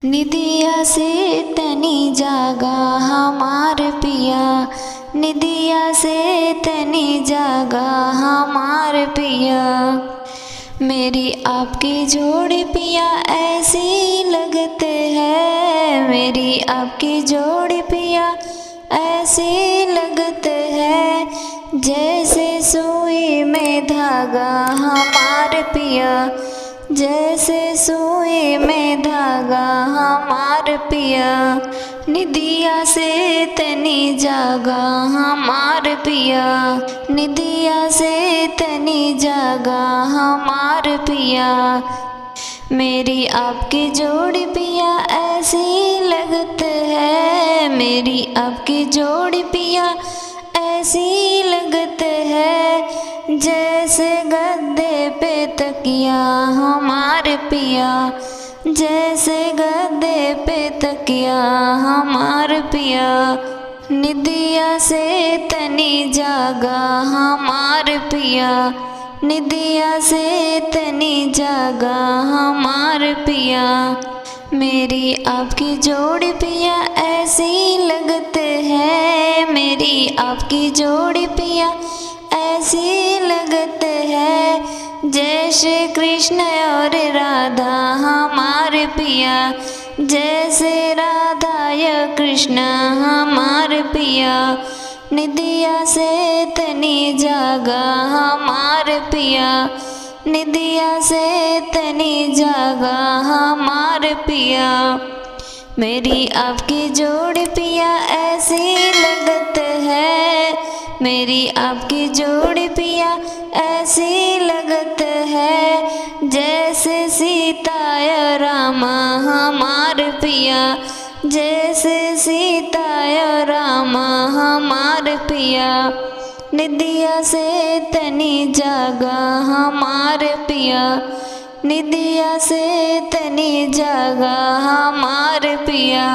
निदिया से तनी जागा हमार पिया, निदिया से तनी जागा हमार पिया। मेरी आपकी जोड़ी पिया ऐसी लगते हैं, मेरी आपकी जोड़ी पिया ऐसी लगते हैं, जैसे सुई में धागा हमार पिया, जैसे सुई में धागा हमार पिया। निदिया से तनी जागा हमार पिया, निदिया से तनी जागा हमार पिया। मेरी आपकी जोड़ी पिया ऐसी लगते हैं, मेरी आपकी जोड़ी पिया ऐसी लगते हैं, जैसे गद्दे पे तकिया हमारे पिया, जैसे गद्दे पे तकिया हमारे पिया। निदिया से तनी जागा हमार पिया, निदिया से तनी जागा हमार पिया। मेरी आपकी जोड़ी पिया ऐसी लगते हैं, मेरी आपकी जोड़ी पिया ऐसी लगते हैं, जैसे कृष्ण और राधा हमारे पिया, जैसे राधा या कृष्ण हमारे पिया। निदिया से तनी जागा हमार पिया, निदिया से तनी जागा हमार पिया। मेरी आपकी जोड़ी पिया ऐसी लगते हैं, मेरी आपकी जोड़ी पिया ऐसी लगते हैं, जैसे सीता या राम हमार पिया, जैसे सीता या राम हमार पिया। निदिया से तनी जागा हमार पिया, निदिया से तनी जागा हमार पिया।